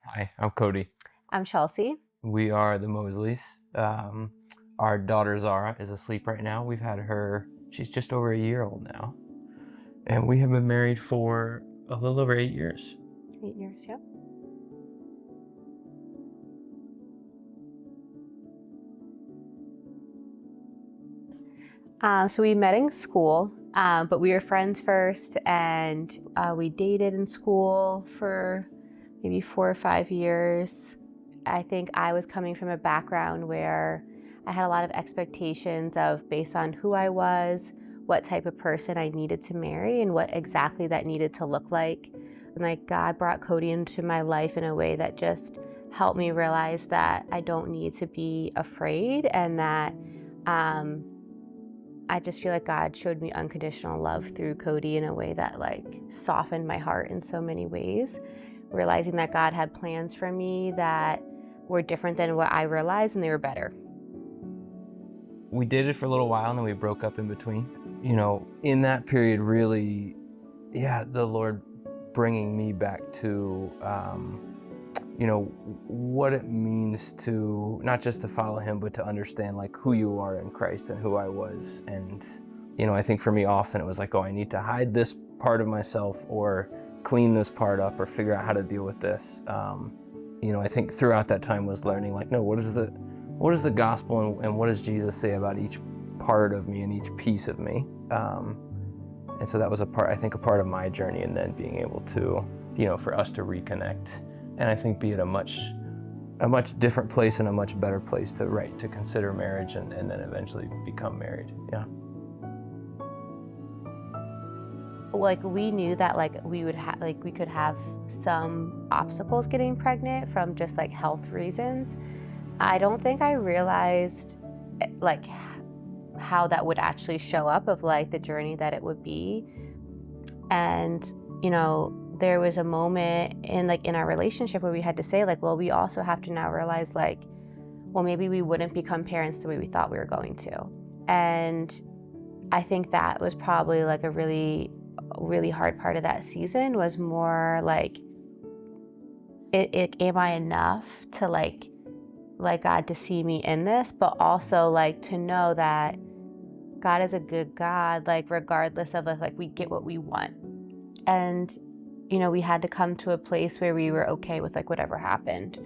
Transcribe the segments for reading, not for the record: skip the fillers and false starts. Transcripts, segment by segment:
Hi, I'm Cody. I'm Chelsea. We are the Moselys. Our daughter Zara is asleep right now. She's just over a year old now. And we have been married for a little over 8 years. 8 years, yep. So we met in school, but we were friends first, and we dated in school for maybe 4 or 5 years. I think I was coming from a background where I had a lot of expectations of based on who I was, what type of person I needed to marry, and what exactly that needed to look like. And like God brought Cody into my life in a way that just helped me realize that I don't need to be afraid, and that I just feel like God showed me unconditional love through Cody in a way that like softened my heart in so many ways. Realizing that God had plans for me that were different than what I realized, and they were better. We dated for a little while and then we broke up in between. In that period, really, the Lord bringing me back to, what it means to not just to follow Him, but to understand like who you are in Christ and who I was. And, I think for me often it was like, oh, I need to hide this part of myself or clean this part up or figure out how to deal with this. I think throughout that time was learning like, no, what is the gospel and what does Jesus say about each part of me and each piece of me? And so that was a part of my journey, and then being able to, for us to reconnect, and I think be at a much different place and a much better place to consider marriage and then eventually become married. Yeah. Like we knew that like we could have some obstacles getting pregnant from just like health reasons. I don't think I realized like how that would actually show up of like the journey that it would be. And there was a moment in our relationship where we had to say like, well, we also have to now realize like, well, maybe we wouldn't become parents the way we thought we were going to. And I think that was probably like a really hard part of that season, was more like am I enough to like God to see me in this, but also like to know that God is a good God, like regardless of like we get what we want. And we had to come to a place where we were okay with like whatever happened,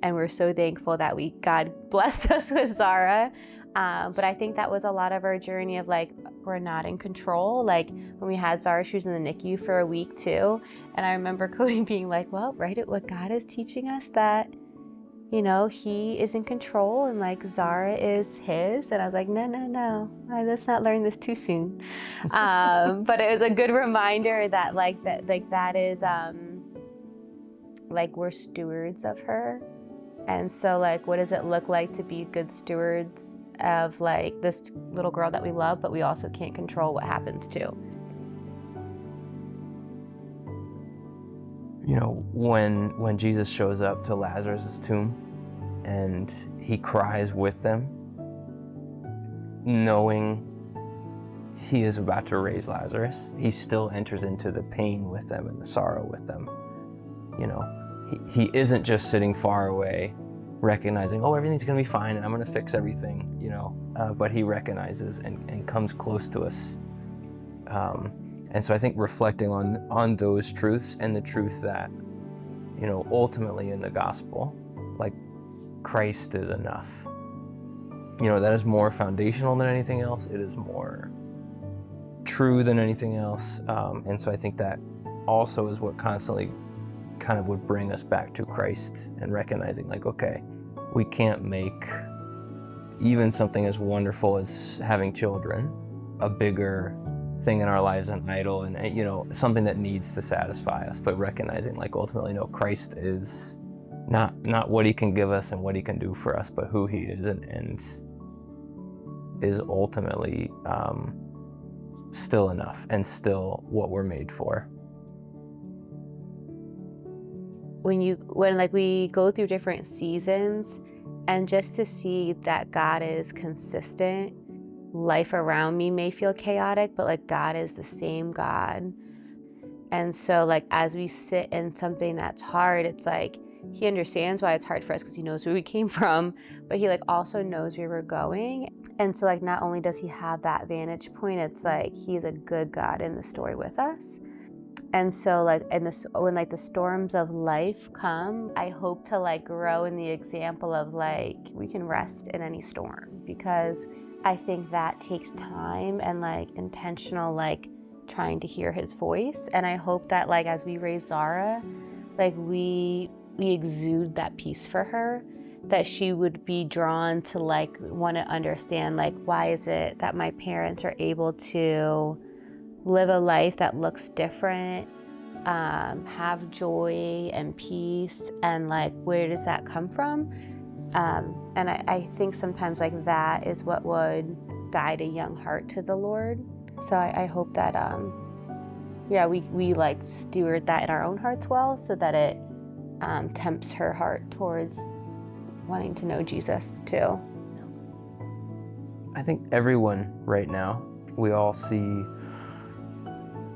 and we're so thankful that God blessed us with Zara. But I think that was a lot of our journey of like, we're not in control. Like when we had Zara, she was in the NICU for a week too. And I remember Cody being like, well, right, what God is teaching us that, He is in control and like Zara is His. And I was like, no, let's not learn this too soon. But it was a good reminder that that is like we're stewards of her. And so like, what does it look like to be good stewards of like this little girl that we love, but we also can't control what happens to? When Jesus shows up to Lazarus' tomb and He cries with them, knowing He is about to raise Lazarus, He still enters into the pain with them and the sorrow with them. He isn't just sitting far away recognizing, oh, everything's going to be fine and I'm going to fix everything, but He recognizes and comes close to us. And so I think reflecting on those truths and the truth that, ultimately in the gospel, like Christ is enough. That is more foundational than anything else. It is more true than anything else. And so I think that also is what constantly kind of would bring us back to Christ and recognizing like, okay, we can't make even something as wonderful as having children a bigger thing in our lives, an idol, and something that needs to satisfy us, but recognizing like ultimately, no, Christ is not what He can give us and what He can do for us, but who He is and is ultimately still enough and still what we're made for. When like we go through different seasons, and just to see that God is consistent. Life around me may feel chaotic, but like God is the same God. And so like as we sit in something that's hard, it's like he understands why it's hard for us because he knows where we came from, but he like also knows where we're going. And so like not only does he have that vantage point, it's like he's a good God in the story with us. And so like when like the storms of life come, I hope to like grow in the example of like we can rest in any storm, because I think that takes time and like intentional like trying to hear his voice. And I hope that like as we raise Zara, like we exude that peace for her, that she would be drawn to like want to understand like why is it that my parents are able to live a life that looks different, have joy and peace, and like where does that come from? And I think sometimes like that is what would guide a young heart to the Lord. So I hope that we like steward that in our own hearts well, so that it tempts her heart towards wanting to know Jesus too. I think everyone right now, we all see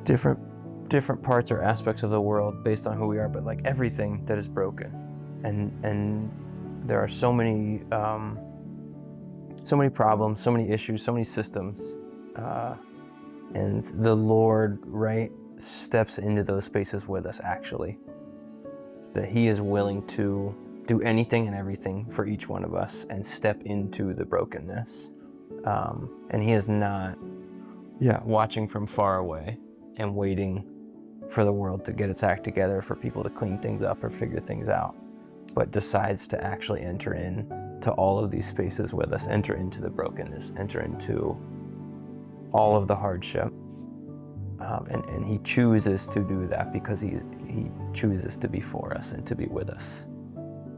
different parts or aspects of the world based on who we are, but like everything that is broken, and there are so many problems, so many issues, so many systems, and the Lord, right, steps into those spaces with us, actually, that he is willing to do anything and everything for each one of us and step into the brokenness, and he is not watching from far away and waiting for the world to get its act together, for people to clean things up or figure things out, but decides to actually enter in to all of these spaces with us, enter into the brokenness, enter into all of the hardship. And he chooses to do that because he chooses to be for us and to be with us.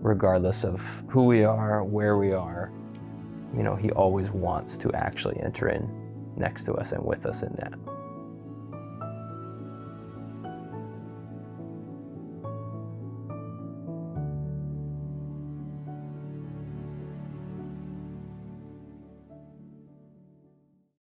Regardless of who we are, where we are, he always wants to actually enter in next to us and with us in that.